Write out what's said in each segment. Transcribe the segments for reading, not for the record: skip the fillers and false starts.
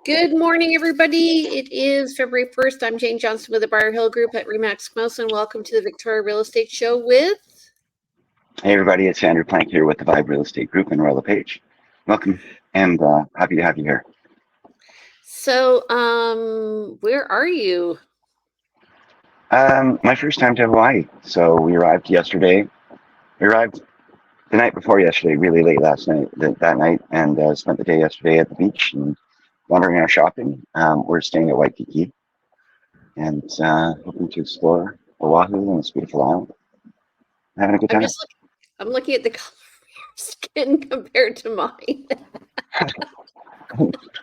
Good morning, everybody. It is February 1st. I'm Jane Johnston with the Briar Hill Group at Remax Mouse, and welcome to the Victoria Real Estate Show with... Hey, everybody. It's Andrew Plank here with the Vibe Real Estate Group in Royal LePage. Welcome, and happy to have you here. So, where are you? My first time to Hawaii. So we arrived yesterday. We arrived the night before yesterday, really late last night, that night, and spent the day yesterday at the beach and wandering around shopping. We're staying at Waikiki and hoping to explore Oahu and this beautiful island. Having a good time. I'm looking at the color of your skin compared to mine.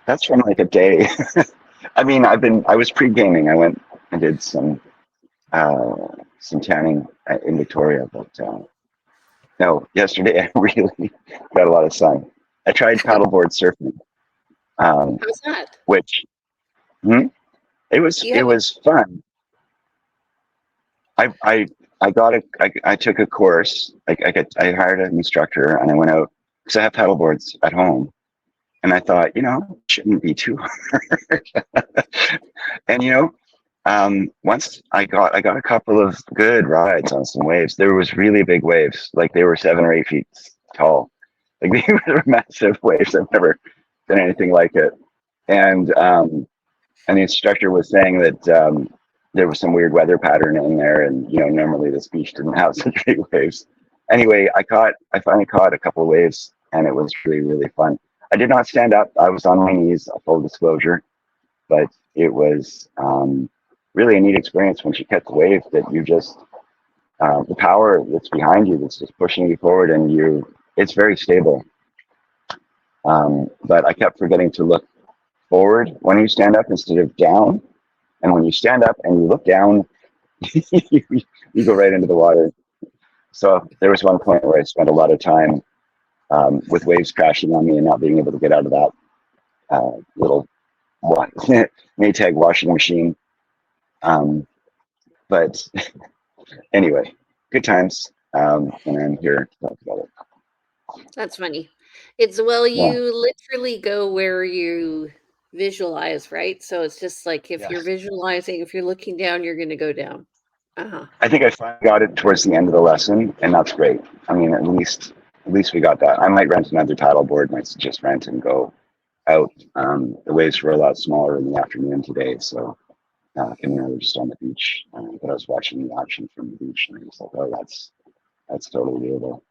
That's from like a day. I mean, I was pre-gaming. I went and did some tanning in Victoria, but no, yesterday I really got a lot of sun. I tried paddleboard surfing. How's that? Which it was fun. I took a course. I hired an instructor and I went out because I have paddleboards at home, and I thought, it shouldn't be too hard. And once I got a couple of good rides on some waves. There was really big waves, like they were 7 or 8 feet tall. Like they were massive waves. I've never done anything like it. And the instructor was saying that there was some weird weather pattern in there, and normally this beach didn't have such big waves. Anyway, I finally caught a couple of waves, and it was really, really fun. I did not stand up. I was on my knees, full disclosure, but it was really a neat experience when she catch the wave that you just the power that's behind you that's just pushing you forward, and it's very stable. But I kept forgetting to look forward when you stand up instead of down, and when you stand up and you look down, you go right into the water. So there was one point where I spent a lot of time with waves crashing on me and not being able to get out of that little Maytag washing machine. But anyway, good times, and I'm here to talk about it. That's funny. You literally go where you visualize, right? So it's just like if you're visualizing, if you're looking down, you're going to go down. I think I finally got it towards the end of the lesson, and that's great. I mean, at least we got that. I might rent another paddleboard. Might just rent and go out. The waves were a lot smaller in the afternoon today, so I was just on the beach. But I was watching the action from the beach, and I was like, "Oh, that's totally doable."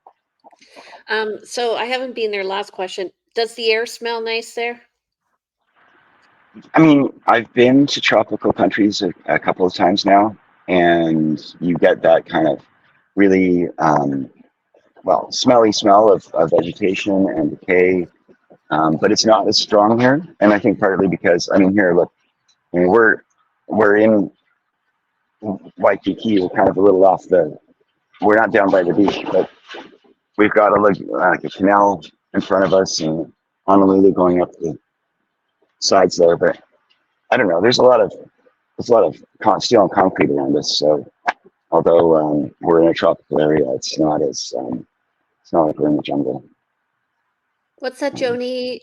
So I haven't been there. Last question: does the air smell nice there? I mean, I've been to tropical countries a couple of times now, and you get that kind of really smelly smell of vegetation and decay, but it's not as strong here. And I think partly because here, look, we're in Waikiki. We're kind of a little off we're not down by the beach, but we've got like a canal in front of us, and Honolulu going up the sides there. But I don't know. There's a lot of steel and concrete around us. So although we're in a tropical area, it's not like we're in the jungle. What's that Joni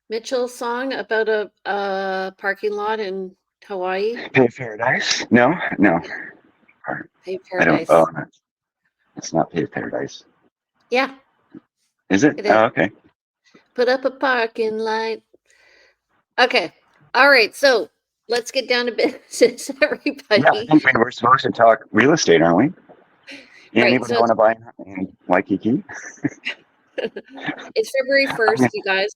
Mitchell song about a parking lot in Hawaii? Pay Paradise? No. Pay Paradise. It's not Pay Paradise. Yeah. Is it? Oh, okay. Put up a parking lot. Okay. All right. So let's get down to business, everybody. Yeah, I think we're supposed to talk real estate, aren't we? Anybody want to buy in Waikiki? It's February 1st, you guys.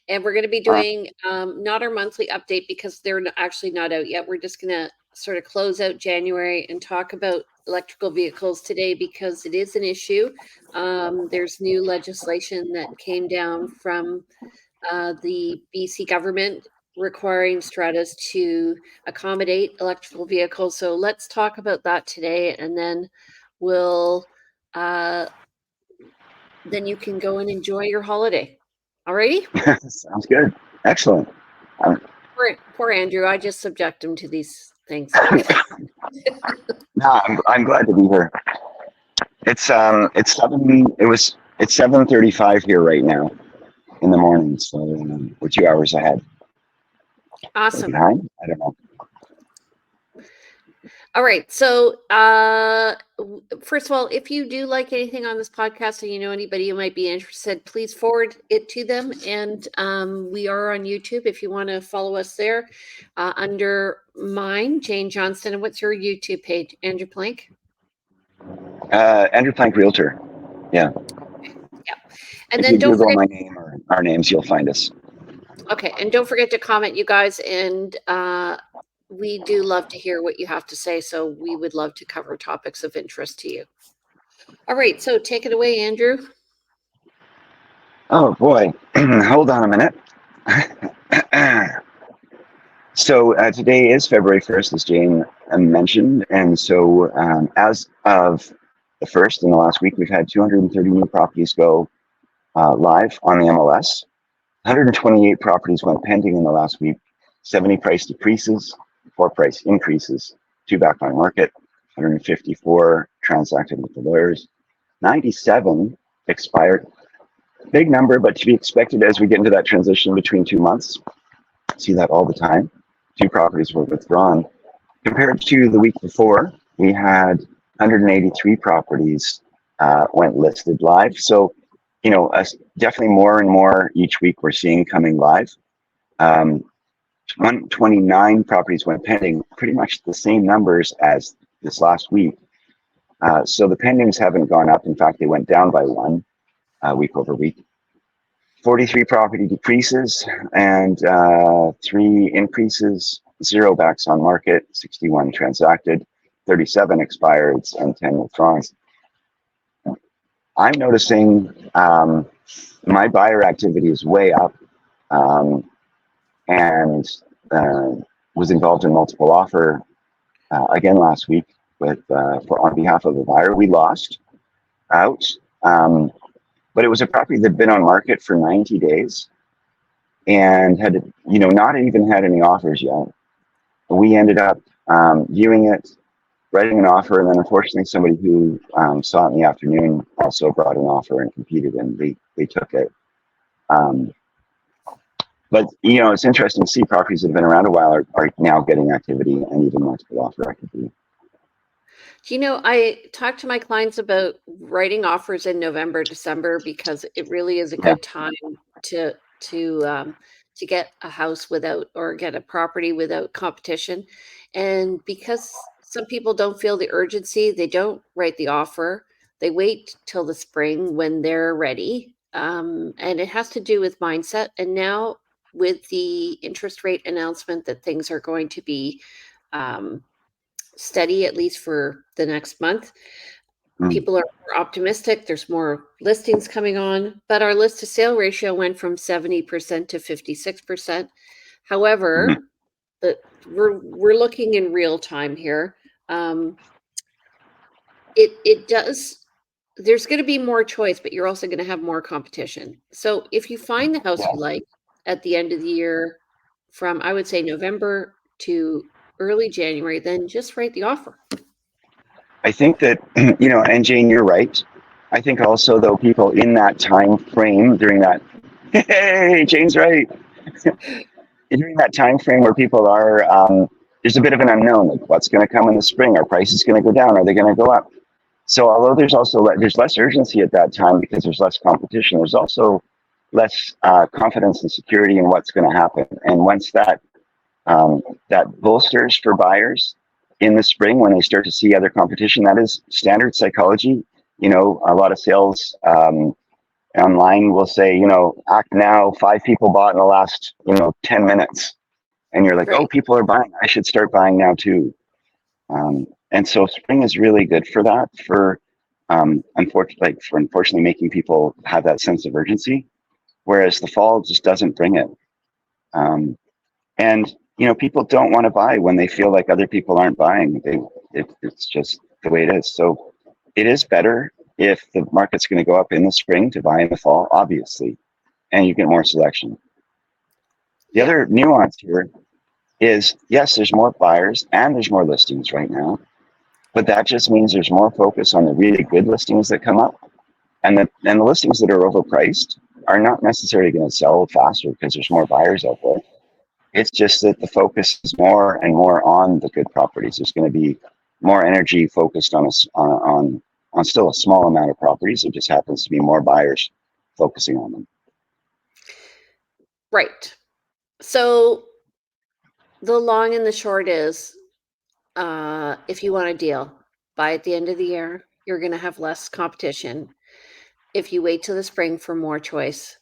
And we're going to be doing not our monthly update because they're actually not out yet. We're just going to sort of close out January and talk about electrical vehicles today because it is an issue. There's new legislation that came down from the BC government requiring Stratas to accommodate electrical vehicles. So let's talk about that today, and then we'll then you can go and enjoy your holiday. Alrighty? Sounds good. Excellent. Poor Andrew. I just subject him to these things. No, I'm glad to be here. It's 7:35 here right now in the morning, so we're 2 hours ahead. Awesome. Behind? I don't know. All right. So, first of all, if you do like anything on this podcast and you know anybody who might be interested, please forward it to them. And we are on YouTube if you want to follow us there under mine, Jane Johnston. And what's your YouTube page, Andrew Plank? Andrew Plank Realtor. Yeah. Yeah. And If then you don't Google forget. my name or our names, you'll find us. Okay. And don't forget to comment, you guys. And we do love to hear what you have to say. So we would love to cover topics of interest to you. All right. So take it away, Andrew. Oh boy, hold on a minute. So today is February 1st, as Jane mentioned, and so as of the 1st, in the last week, we've had 230 new properties go live on the MLS. 128 properties went pending in the last week. 70 price decreases, 4 price increases, 2 back on market, 154 transacted with the lawyers, 97 expired. Big number, but to be expected as we get into that transition between 2 months. See that all the time. 2 properties were withdrawn. Compared to the week before, we had 183 properties went listed live. So, you know, definitely more and more each week we're seeing coming live. 129 properties went pending, pretty much the same numbers as this last week. So the pendings haven't gone up. In fact, they went down by 1 week over week. 43 property decreases and 3 increases, 0 backs on market, 61 transacted, 37 expireds, and 10 withdrawals. I'm noticing my buyer activity is way up, and was involved in multiple offer again last week with on behalf of a buyer. We lost out. But it was a property that had been on market for 90 days and had, you know, not even had any offers yet. We ended up viewing it, writing an offer, and then unfortunately somebody who saw it in the afternoon also brought an offer and competed, and they took it. But, you know, it's interesting to see properties that have been around a while are now getting activity and even multiple offer activity. You know, I talk to my clients about writing offers in November, December, because it really is a good time to get a house without, or get a property without competition. And because some people don't feel the urgency, they don't write the offer. They wait till the spring when they're ready. And it has to do with mindset. And now with the interest rate announcement that things are going to be steady, at least for the next month. People are more optimistic. There's more listings coming on, but our list to sale ratio went from 70% to 56%. However, we're looking in real time here. It does. There's going to be more choice, but you're also going to have more competition. So if you find the house you like at the end of the year, from I would say November to early January, then just write the offer. I think that, you know, and Jane, you're right. I think also, though, people in that time frame during that, hey, Jane's right. During that time frame where people are, there's a bit of an unknown, like what's going to come in the spring. Are prices going to go down? Are they going to go up? So although there's also there's less urgency at that time because there's less competition, there's also less confidence and security in what's going to happen. And once that that bolsters for buyers in the spring when they start to see other competition, that is standard psychology. You know, a lot of sales online will say, you know, act now, 5 people bought in the last, 10 minutes. And you're like, oh, people are buying. I should start buying now too. And so spring is really good for that, for unfortunately making people have that sense of urgency, whereas the fall just doesn't bring it. And people don't want to buy when they feel like other people aren't buying. It's just the way it is. So it is better if the market's going to go up in the spring to buy in the fall, obviously, and you get more selection. The other nuance here is, yes, there's more buyers and there's more listings right now, but that just means there's more focus on the really good listings that come up, and the listings that are overpriced are not necessarily going to sell faster because there's more buyers out there. It's just that the focus is more and more on the good properties. There's going to be more energy focused on on still a small amount of properties. It just happens to be more buyers focusing on them. Right. So the long and the short is, if you want a deal, by at the end of the year, you're going to have less competition. If you wait till the spring for more choice,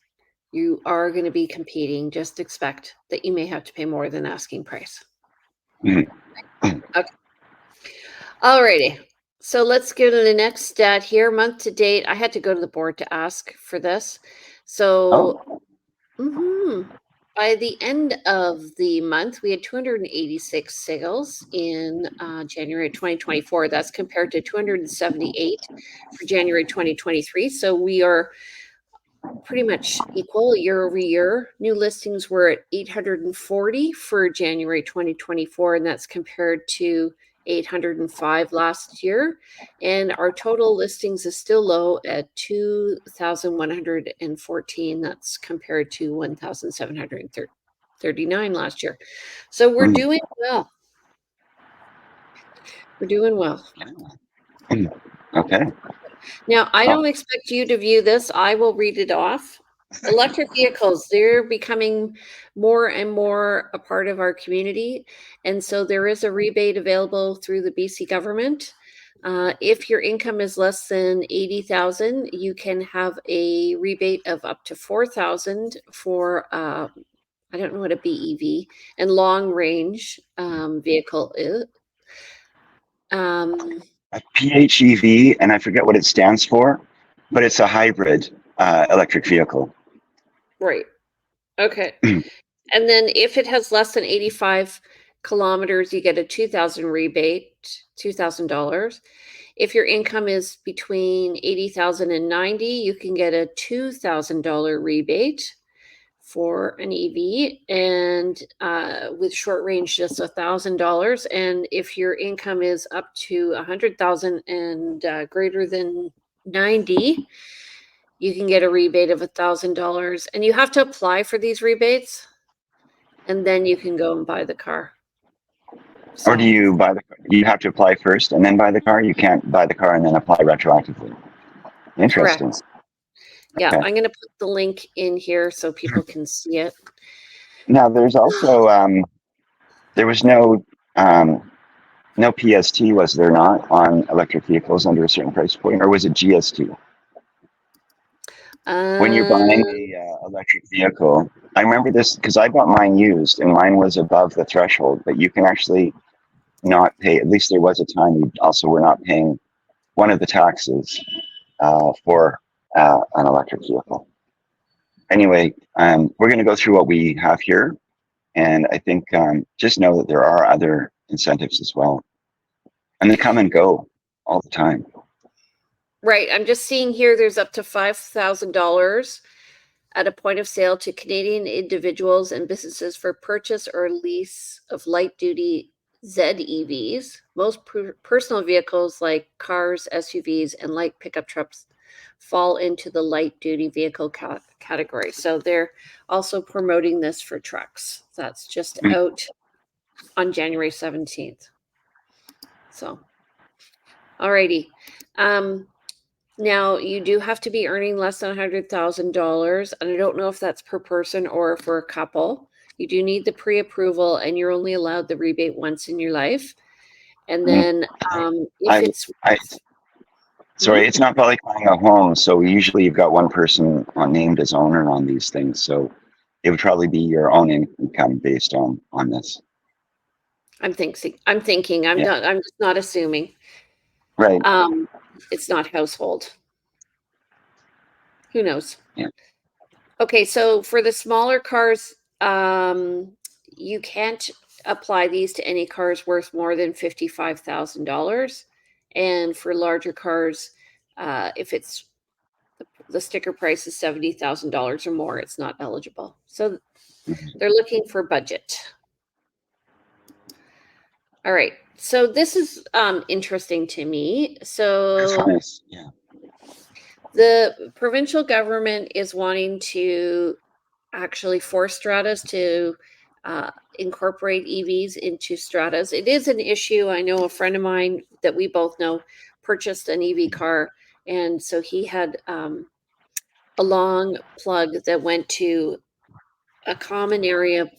you are going to be competing. Just expect that you may have to pay more than asking price. Mhm. Okay. Alrighty. So let's go to the next stat here. Month to date, I had to go to the board to ask for this. So Oh, by the end of the month, we had 286 sales in January 2024. That's compared to 278 for January 2023. So we are pretty much equal year over year. New listings were at 840 for January 2024, and that's compared to 805 last year. And our total listings is still low at 2,114. That's compared to 1,739 last year. So we're doing well. We're doing well. okay. Now, I don't expect you to view this. I will read it off. Electric vehicles, they're becoming more and more a part of our community. And so there is a rebate available through the BC government. If your income is less than 80,000, you can have a rebate of up to 4,000 for, I don't know what a BEV and long range vehicle is. A PHEV, and I forget what it stands for, but it's a hybrid electric vehicle. Right. Okay. And then if it has less than 85 kilometers, you get a 2,000 rebate, $2,000. If your income is between 80,000 and 90, you can get a $2,000 rebate for an EV, and with short range, just $1,000. And if your income is up to 100,000 and greater than 90, you can get a rebate of $1,000. And you have to apply for these rebates, and then you can go and buy the car. So, Or do you buy the car? You have to apply first and then buy the car? You can't buy the car and then apply retroactively. Interesting. correct. Yeah, Okay. I'm going to put the link in here so people can see it. Now there's also there was no PST, was there not, on electric vehicles under a certain price point, or was it GST? When you're buying Um, a electric vehicle, I remember this because I bought mine used and mine was above the threshold, but you can actually not pay. At least there was a time you also were not paying one of the taxes for an electric vehicle. Anyway, we're going to go through what we have here, and I think just know that there are other incentives as well, and they come and go all the time. right. I'm just seeing here there's up to $5,000 at a point of sale to Canadian individuals and businesses for purchase or lease of light duty ZEVs. Most personal vehicles like cars, SUVs, and light pickup trucks fall into the light duty vehicle category. So they're also promoting this for trucks. That's just out on January 17th. So, alrighty. Now you do have to be earning less than $100,000, and I don't know if that's per person or for a couple. You do need the pre-approval, and you're only allowed the rebate once in your life. And then, if it's Sorry, it's not probably buying a home, so usually you've got one person named as owner on these things, so it would probably be your own income based on this. I'm thinking. I'm Yeah. not. I'm just not assuming. Right. It's not household. Who knows? Yeah. Okay, so for the smaller cars, you can't apply these to any cars worth more than $55,000, and for larger cars, if it's the sticker price is $70,000 or more, it's not eligible. So they're looking for budget. All right. So this is interesting to me. That's So nice. Yeah. the provincial government is wanting to actually force Stratas to incorporate EVs into Stratas. It is an issue. I know a friend of mine that we both know purchased an EV car, and so he had a long plug that went to a common area,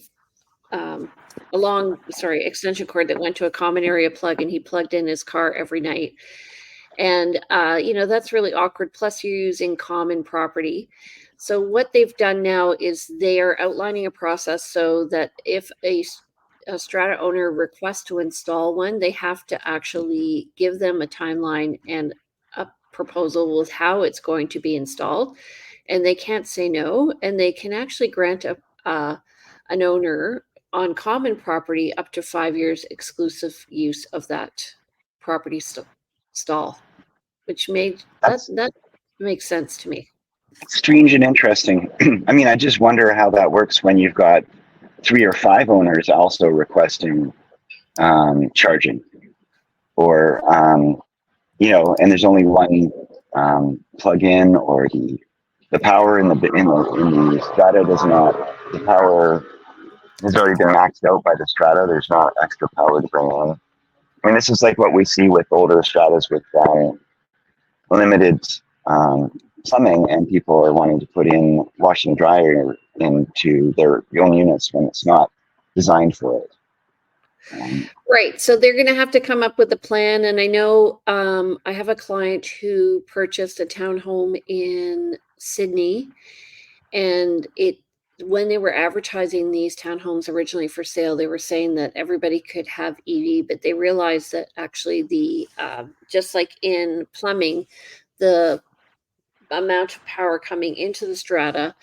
extension cord that went to a common area plug, and he plugged in his car every night. And, that's really awkward. Plus, you're using common property. So, what they've done now is they are outlining a process so that if a Strata owner requests to install one, they have to actually give them a timeline and a proposal with how it's going to be installed. And they can't say no. And they can actually grant an owner on common property up to 5 years exclusive use of that property stall, which that makes sense to me. Strange and interesting. I mean, I just wonder how that works when you've got 3 or 5 owners also requesting charging, or and there's only one plug-in, or the power in the Strata does not. The power has already been maxed out by the Strata. There's not extra power to bring in. I mean, this is like what we see with older Stratas with limited plumbing, and people are wanting to put in washer and dryer into their own units when it's not designed for it. Right. So they're going to have to come up with a plan. And I know I have a client who purchased a townhome in Sydney, and when they were advertising these townhomes originally for sale, they were saying that everybody could have EV, but they realized that actually just like in plumbing, the amount of power coming into the Strata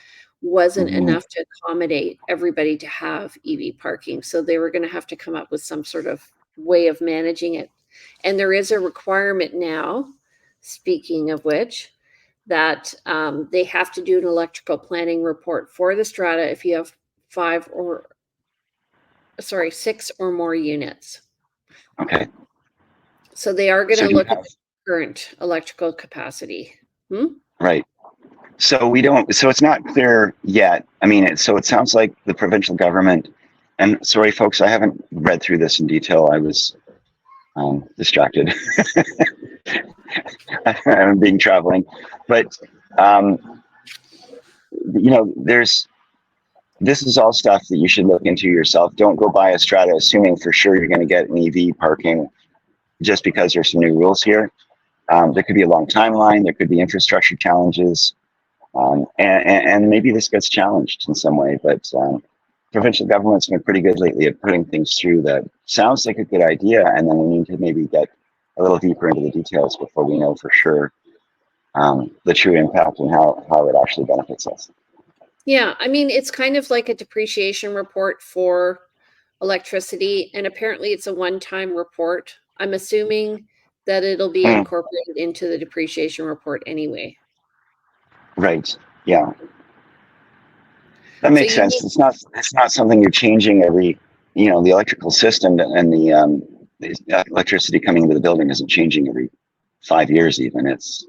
wasn't enough to accommodate everybody to have EV parking. So they were going to have to come up with some sort of way of managing it. And there is a requirement now, speaking of which, that they have to do an electrical planning report for the Strata if you have 6 or more units. Okay. So they are going to look at the current electrical capacity. Right. So it's not clear yet. I mean, so it sounds like the provincial government, and sorry, folks, I haven't read through this in detail. I was distracted. I'm being traveling, but this is all stuff that you should look into yourself. Don't go buy a Strata assuming for sure you're going to get an EV parking just because there's some new rules here. There could be a long timeline. There could be infrastructure challenges, and maybe this gets challenged in some way. But provincial government's been pretty good lately at putting things through that sounds like a good idea, and then we need to maybe get a little deeper into the details before we know for sure the true impact and how it actually benefits us. Yeah, I mean, it's kind of like a depreciation report for electricity, and apparently it's a one-time report. I'm assuming that it'll be incorporated into the depreciation report anyway. Right. Yeah. That makes sense. It's not something you're changing every, the electrical system and the electricity coming into the building isn't changing every 5 years even. It's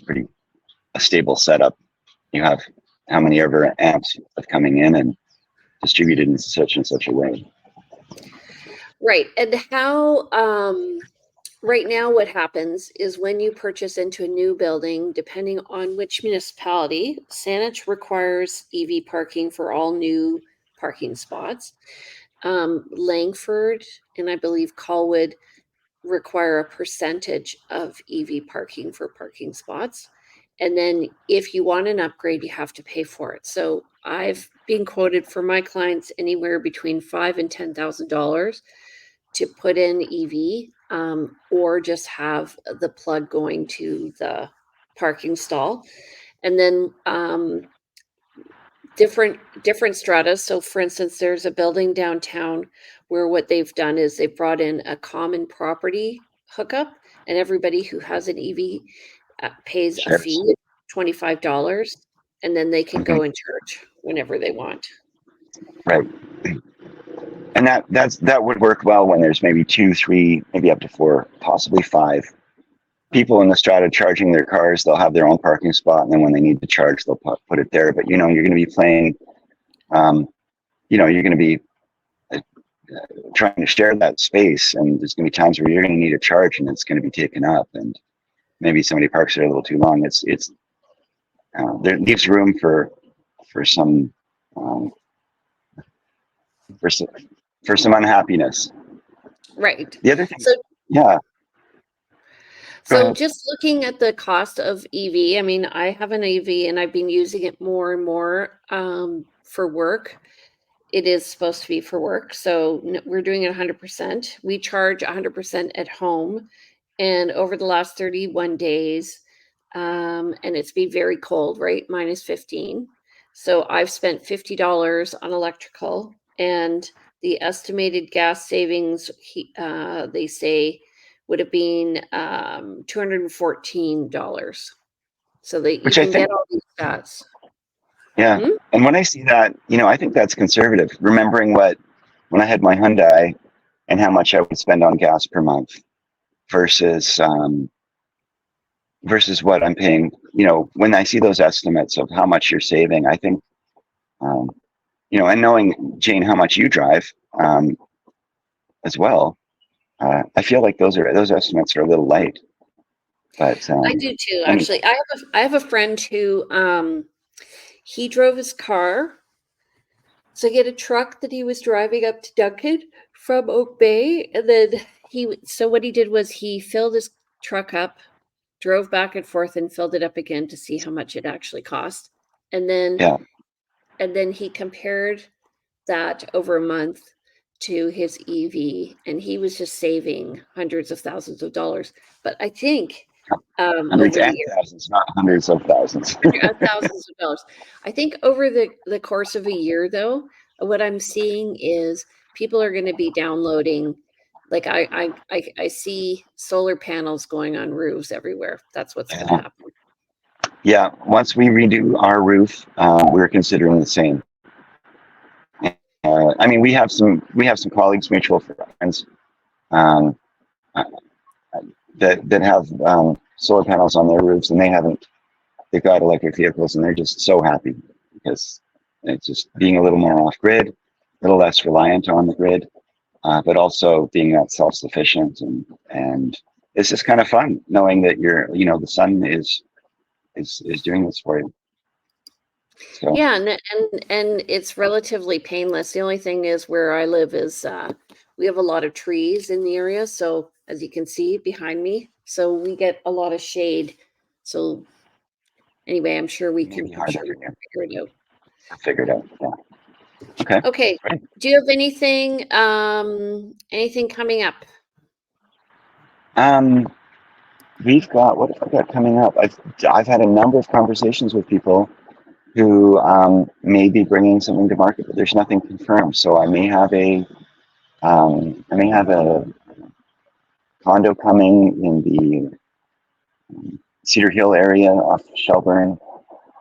pretty a stable setup. You have how many ever amps of coming in and distributed in such and such a way. Right. And how right now what happens is when you purchase into a new building, depending on which municipality, Saanich requires EV parking for all new parking spots. Langford and I believe Colwood require a percentage of EV parking for parking spots. And then if you want an upgrade, you have to pay for it. So I've been quoted for my clients anywhere between $5,000 and $10,000 to put in EV, or just have the plug going to the parking stall. And then different stratas. So for instance, there's a building downtown where what they've done is they've brought in a common property hookup, and everybody who has an EV pays a fee, $25, and then they can go and charge whenever they want. Right. And that would work well when there's maybe 2, 3, maybe up to 4, possibly 5 people in the Strata charging their cars. They'll have their own parking spot, and then when they need to charge, they'll put it there. But you're going to be playing, you're going to be trying to share that space, and there's going to be times where you're going to need a charge and it's going to be taken up, and maybe somebody parks there a little too long. It's there leaves room for some um, for some for some unhappiness. Right. The other thing, So yeah, go So ahead. just looking at the cost of EV, I mean, I have an EV and I've been using it more and more for work. It is supposed to be for work, so we're doing it 100%. We charge 100% at home, and over the last 31 days, and it's been very cold, right? -15. So I've spent $50 on electrical, and the estimated gas savings, they say, would have been $214. So that you Which I can think, get all these stats. yeah. Hmm? And when I see that, I think that's conservative. Remembering when I had my Hyundai and how much I would spend on gas per month versus versus what I'm paying. When I see those estimates of how much you're saving, I think, um, and knowing Jane how much you drive um, as well, I feel like those estimates are a little light. But I do too, I mean, actually. I have a friend who he drove his car. So he had a truck that he was driving up to Duncan from Oak Bay, and then so what he did was he filled his truck up, drove back and forth, and filled it up again to see how much it actually cost, and then yeah, he compared that over a month to his EV, and he was just saving hundreds of thousands of dollars. But I think hundreds over the and year, thousands, not hundreds of thousands. thousands of dollars. I think over the course of a year, though, what I'm seeing is people are going to be downloading. Like I see solar panels going on roofs everywhere. That's what's going to Yeah. happen. Yeah, once we redo our roof, we're considering the same. I mean, we have some colleagues, mutual friends, um, uh, that have solar panels on their roofs, and they've got electric vehicles, and they're just so happy because it's just being a little more off grid, a little less reliant on the grid, but also being that self-sufficient, and it's just kind of fun knowing that the sun is doing this for you. So Yeah, and it's relatively painless. The only thing is where I live is we have a lot of trees in the area, so as you can see behind me, so we get a lot of shade. So anyway, it may be I'm harder sure we for you can figure it out. to figure it out. Yeah. Okay. Okay. Great. Do you have anything coming up? Um, we've got what have I got coming up? I've had a number of conversations with people who may be bringing something to market, but there's nothing confirmed. So I may have a condo coming in the Cedar Hill area off Shelburne.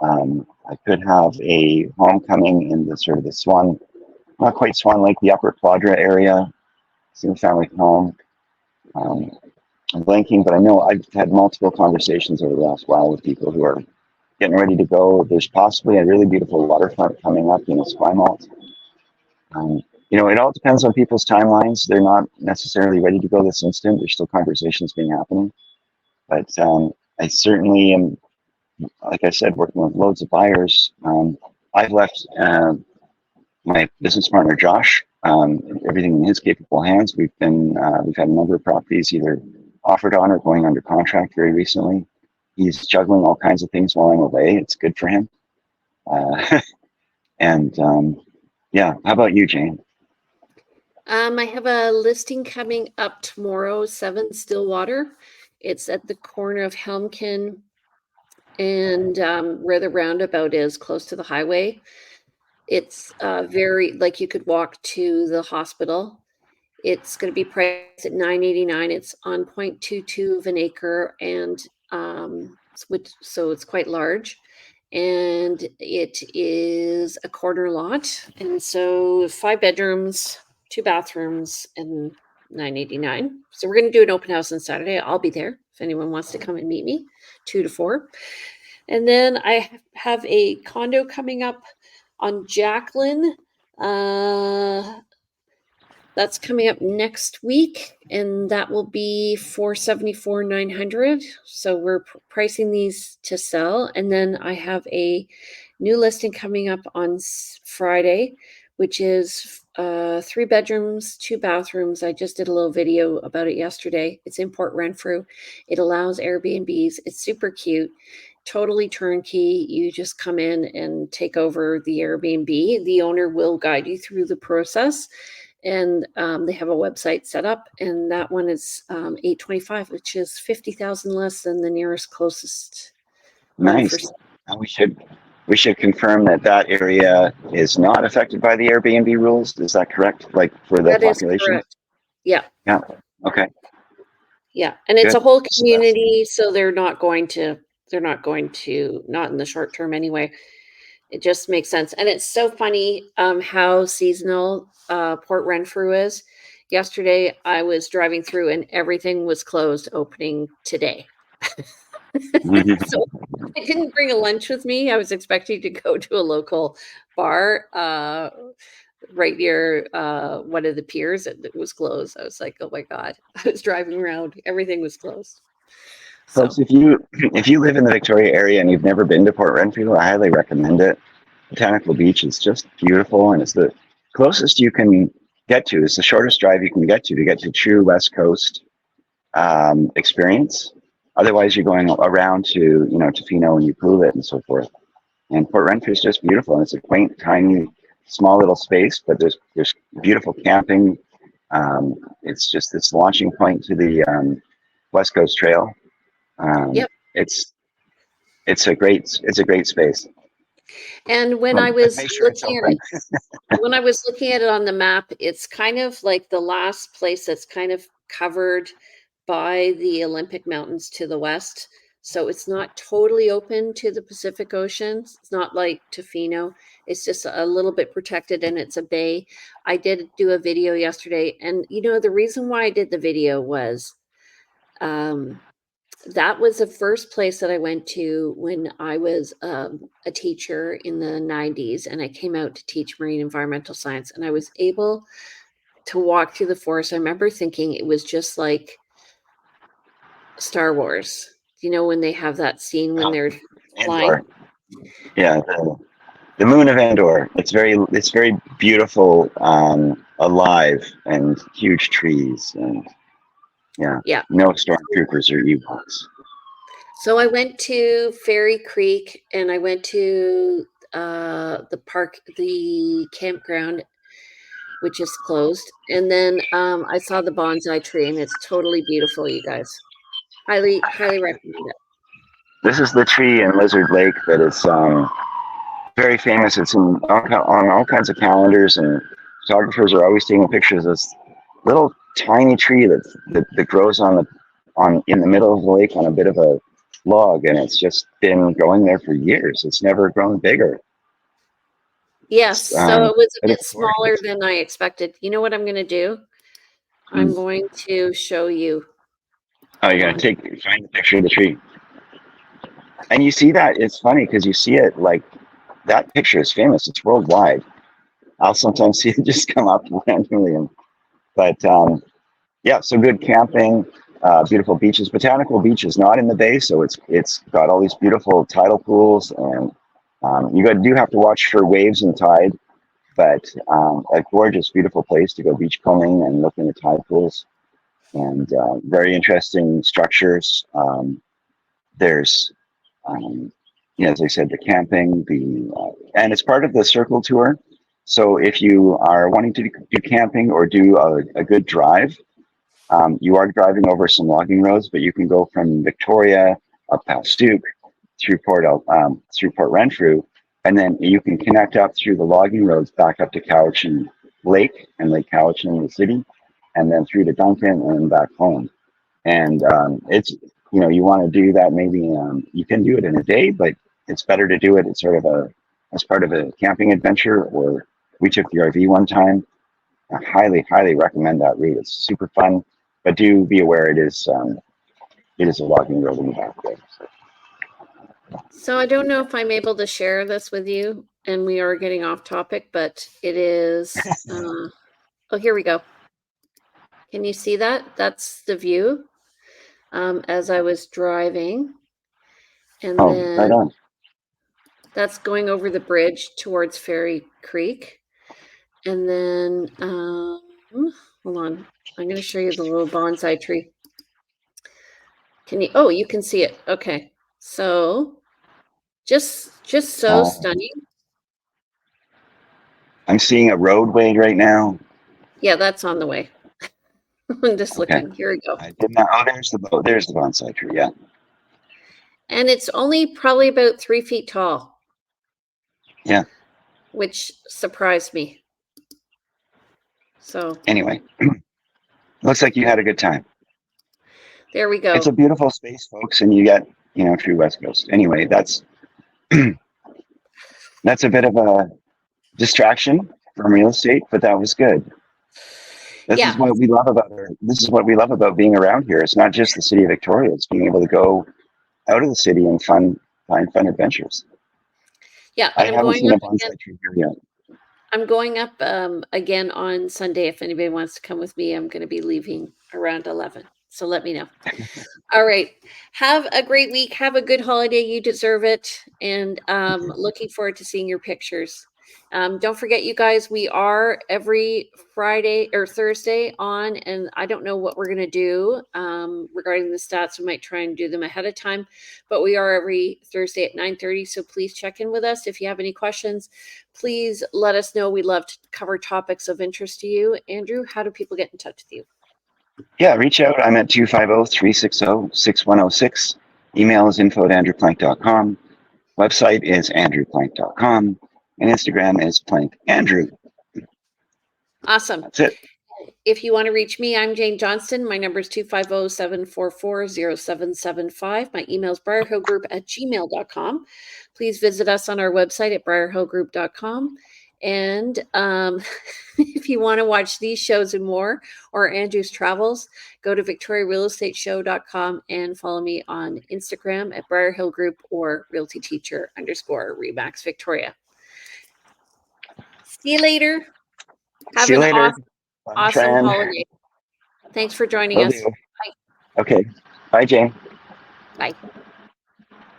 I could have a home coming in the sort of the Swan, not quite Swan Lake, the Upper Quadra area, single family home. Um, I'm blanking, but I know I've had multiple conversations over the last while with people who are getting ready to go. There's possibly a really beautiful waterfront coming up in Esquimalt. Um, it all depends on people's timelines. They're not necessarily ready to go this instant. There's still conversations being happening. But I certainly am, like I said, working with loads of buyers. I've left my business partner, Josh, everything in his capable hands. We've had a number of properties either offered on or going under contract very recently. He's juggling all kinds of things while I'm away. It's good for him. And yeah, how about you, Jane? I have a listing coming up tomorrow, 7 Stillwater. It's at the corner of Helmkin and where the roundabout is, close to the highway. It's very like you could walk to the hospital. It's going to be priced at $989. It's on 0.22 of an acre, and so it's quite large. And it is a corner lot, and so 5 bedrooms, 2 bathrooms, and 989. So we're going to do an open house on Saturday. I'll be there if anyone wants to come and meet me, 2 to 4. And then I have a condo coming up on Jacqueline. That's coming up next week, and that will be $474,900. So we're pricing these to sell, and then I have a new listing coming up on Friday, which is 3 bedrooms, 2 bathrooms. I just did a little video about it yesterday. It's in Port Renfrew. It allows Airbnbs. It's super cute, totally turnkey. You just come in and take over the Airbnb. The owner will guide you through the process, and they have a website set up, and that one is $825, which is $50,000 less than the nearest closest one for. Nice. And we should confirm that that area is not affected by the Airbnb rules. Is that correct? Like for the That is population? correct. Yeah. Yeah. Okay. Yeah, and it's Good. a whole So that's community, so they're not going to, not in the short term anyway. It just makes sense. And it's so funny how seasonal Port Renfrew is. Yesterday I was driving through and everything was closed opening today. So I didn't bring a lunch with me. I was expecting to go to a local bar right near one of the piers, and it was closed. I was like, oh my God. I was driving around, everything was closed. So folks, if you live in the Victoria area and you've never been to Port Renfrew, I highly recommend it. Botanical Beach is just beautiful, and it's the closest you can get to. It's the shortest drive you can get to true West Coast experience. Otherwise, you're going around to Tofino and Ucluelet and so forth. And Port Renfrew is just beautiful, and it's a quaint, tiny, small little space, but there's beautiful camping. It's launching point to the West Coast Trail. Um, yep. it's it's a great space. And when But I was make sure it's looking at open. it, on the map, it's kind of like the last place that's kind of covered by the Olympic Mountains to the west. So it's not totally open to the Pacific Ocean. It's not like Tofino. It's just a little bit protected, and it's a bay. I did do a video yesterday, and the reason why I did the video was um, that was the first place that I went to when I was a teacher in the 90s, and I came out to teach marine environmental science, and I was able to walk through the forest. I remember thinking it was just like Star Wars. When they have that scene when they're flying? Andor, yeah, the moon of Andor. It's very beautiful, alive, and huge trees, and yeah, Yeah. no stormtroopers or Ewoks. So I went to Fairy Creek, and I went to the park, the campground, which is closed. And then I saw the bonsai tree, and it's totally beautiful, you guys. Highly, highly recommend it. This is the tree in Lizard Lake that is very famous. It's on all kinds of calendars, and photographers are always taking pictures of this little tiny tree that grows in the middle of the lake on a bit of a log, and it's just been growing there for years. It's never grown bigger. Yes, so it was a But bit it's smaller gorgeous. than I expected. You know what I'm going to do? I'm Mm. going to show you. Oh, you Hold gotta on. find the picture of the tree, and you see that it's funny because you see it like that picture is famous. It's worldwide. I'll sometimes see it just come up randomly, but yeah, so good camping, beautiful beaches. Botanical Beach is not in the bay, so it's got all these beautiful tidal pools, and do have to watch for waves and tide, but a gorgeous, beautiful place to go beach combing and looking at tide pools, and very interesting structures. There's as I said, the camping, and it's part of the Circle Tour. So if you are wanting to do camping or do a good drive, you are driving over some logging roads, but you can go from Victoria up past Duke through Port Renfrew, and then you can connect up through the logging roads back up to Cowichan Lake and Lake Cowichan in the city, and then through to Duncan and back home. And it's you want to do that, maybe you can do it in a day, but it's better to do it as sort of as part of a camping adventure. Or we took the RV one time. I highly recommend that route. It's super fun, but do be aware it is a logging road in the back there. So I don't know if I'm able to share this with you, and we are getting off topic, but it is. Oh, here we go. Can you see that? That's the view as I was driving. And Oh, right then on. that's going over the bridge towards Fairy Creek. And then, hold on. I'm going to show you the little bonsai tree. Can you, oh, you can see it. Okay. So just so stunning. I'm seeing a roadway right now. Yeah, that's on the way. I'm just Okay. looking. Here we go. I did not. Oh, there's the boat. There's the bonsai tree. Yeah. And it's only probably about 3 feet tall. Yeah. Which surprised me. So Anyway, looks like you had a good time. there we go. It's a beautiful space, folks, and you get, true West Coast. Anyway, that's a bit of a distraction from real estate, but that was good. This is what we love about being around here. It's not just the city of Victoria; it's being able to go out of the city and find fun adventures. Yeah, I and I'm haven't going seen a up bonsai again. tree here yet. I'm going up again on Sunday. If anybody wants to come with me, I'm going to be leaving around 11. So let me know. All right. Have a great week. Have a good holiday. You deserve it. And looking forward to seeing your pictures. Don't forget, you guys, we are every Friday or Thursday on, and I don't know what we're going to do regarding the stats. We might try and do them ahead of time, but we are every Thursday at 9:30. So please check in with us. If you have any questions, please let us know. We love to cover topics of interest to you. Andrew, how do people get in touch with you? Yeah, reach out. I'm at 250-360-6106. Email is info@andrewplank.com. Website is andrewplank.com. And Instagram is plankandrew. Awesome. That's it. If you want to reach me, I'm Jane Johnston. My number is 250-744-0775. My email is briarhillgroup@gmail.com. Please visit us on our website at briarhillgroup.com. And if you want to watch these shows and more, or Andrew's travels, go to victoriarealestateshow.com and follow me on Instagram at briarhillgroup or realtyteacher_Remax Victoria. See you later. Have See you an later. awesome holiday. Thanks for joining us. Bye. Okay. Bye, Jane. Bye.